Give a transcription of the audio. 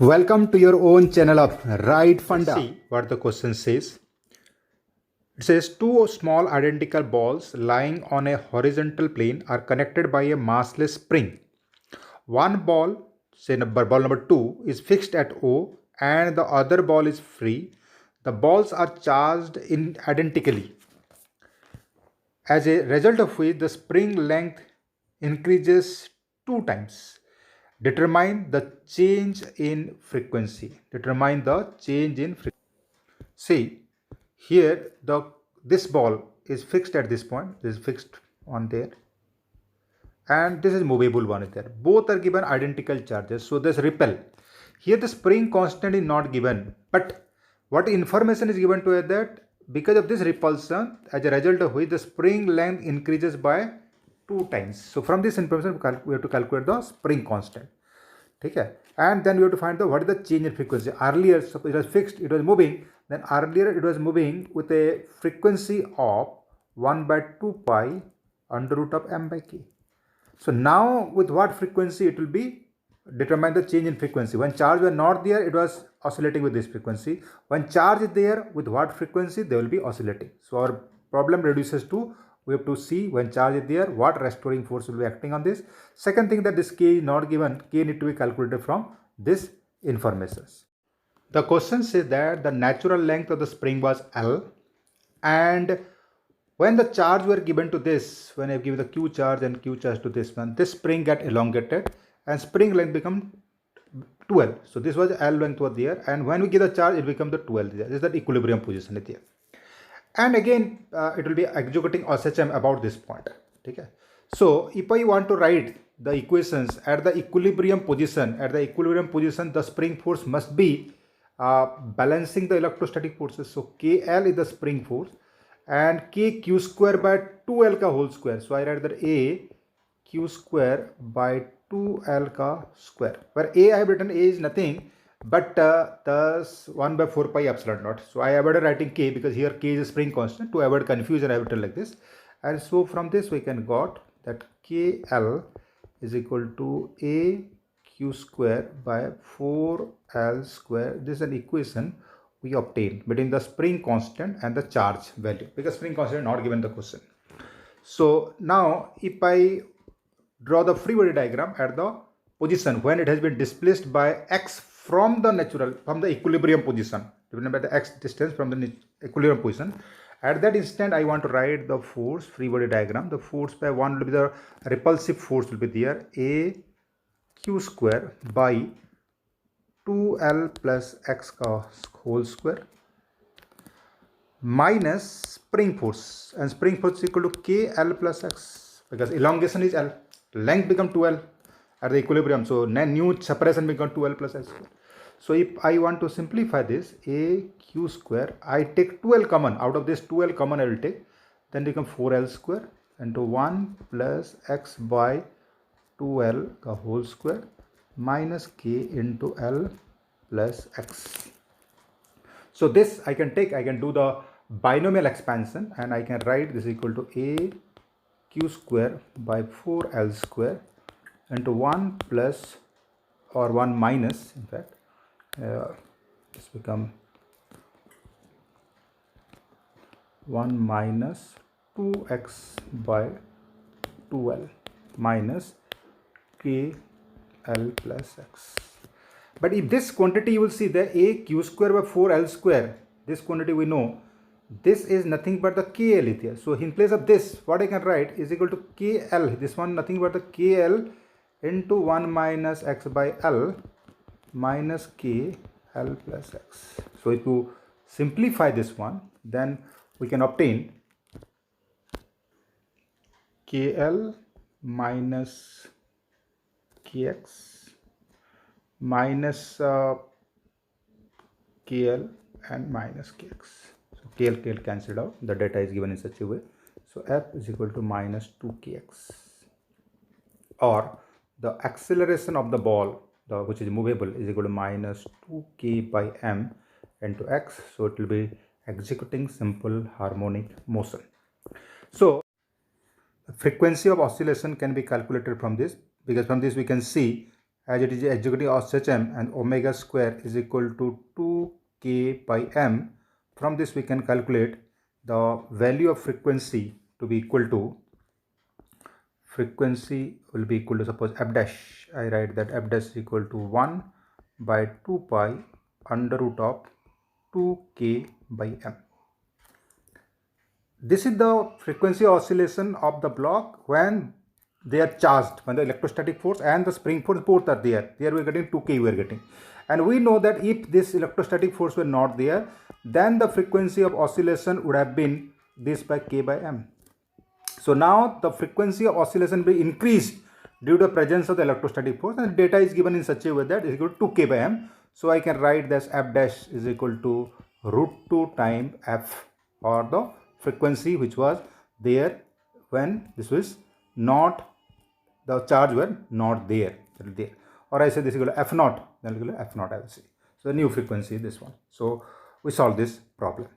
Welcome to your own channel of Right Funda. Let's see what the question says. It says two small identical balls lying on a horizontal plane are connected by a massless spring. One ball, say ball number 2, is fixed at O and the other ball is free. The balls are charged identically. As a result of which the spring length increases 2 times. Determine the change in frequency. Determine the change in frequency. See, here this ball is fixed at this point. This is fixed on there. And this is movable one is there. Both are given identical charges. So there's repel. Here the spring constant is not given. But what information is given to it that because of this repulsion, as a result of which the spring length increases by 2 times. So from this information, we have to calculate the spring constant. Okay? And then we have to find what is the change in frequency. Earlier, it was fixed, it was moving. Then earlier it was moving with a frequency of 1 by 2 pi under root of m by k. So now with what frequency it will be, determine the change in frequency. When charge were not there, it was oscillating with this frequency. When charge is there, with what frequency they will be oscillating. So our problem reduces to, we have to see when charge is there, what restoring force will be acting on this. Second thing, that this k is not given, k need to be calculated from this information. The question says that the natural length of the spring was L, and when the charge were given to this, when I give the Q charge and Q charge to this one, this spring get elongated and spring length become 12. So this was L length was there, and when we give the charge, it becomes the 12. This is the equilibrium position is there. And again, it will be executing OSHM about this point. Okay. So if I want to write the equations at the equilibrium position, the spring force must be balancing the electrostatic forces. So KL is the spring force and K Q square by 2L ka whole square. So I write that A Q square by 2L ka square, where A I have written A is nothing but thus 1 by 4 pi epsilon naught. So I avoided writing K because here K is a spring constant. To avoid confusion, I have written like this. And so from this we can got that KL is equal to A Q square by 4L square. This is an equation we obtain between the spring constant and the charge value, because spring constant is not given in the question. So now if I draw the free body diagram at the position when it has been displaced by x from the equilibrium position, driven by the x distance from the equilibrium position, at that instant I want to write the force, free body diagram. The force by 1 will be the repulsive force will be there, A Q square by 2L plus x ka whole square minus spring force, and spring force is equal to KL plus x, because elongation is L, length become 2L at the equilibrium, so new separation become 2L plus x square. So if I want to simplify this, A Q square, I take 2L common, out of this 2L common I will take, then become 4L square into 1 plus x by 2L ka whole square minus k into L plus x. So this I can do the binomial expansion, and I can write this equal to A Q square by 4L square into 1 plus or 1 minus, in fact, this become 1 minus 2x by 2L minus KL plus x. But if this quantity, you will see the A Q square by 4L square, this quantity we know, this is nothing but the KL here. So in place of this, what I can write is equal to KL, this one nothing but the KL into 1 minus x by L minus KL plus x. So if you simplify this one, then we can obtain KL minus KX minus KL and minus KX. So KL cancelled out, the data is given in such a way. So F is equal to minus 2kx, or the acceleration of the ball, which is movable, is equal to minus 2k by m into x. So it will be executing simple harmonic motion. So the frequency of oscillation can be calculated from this, because from this we can see as it is executing oscillation, and omega square is equal to 2k by m. From this we can calculate the value of frequency to be equal to, frequency will be equal to, suppose f dash, I write that f dash is equal to 1 by 2 pi under root of 2k by m. This is the frequency oscillation of the block when they are charged, when the electrostatic force and the spring force both are there. There we are getting 2k we are getting. And we know that if this electrostatic force were not there, then the frequency of oscillation would have been this by k by m. So now the frequency of oscillation will be increased due to the presence of the electrostatic force, and data is given in such a way that is equal to 2k by m. So I can write this f dash is equal to root 2 times f, or the frequency which was there when this was not, the charge were not there, or I say this is equal to f naught, then equal to f naught I will say. So the new frequency is this one. So we solve this problem.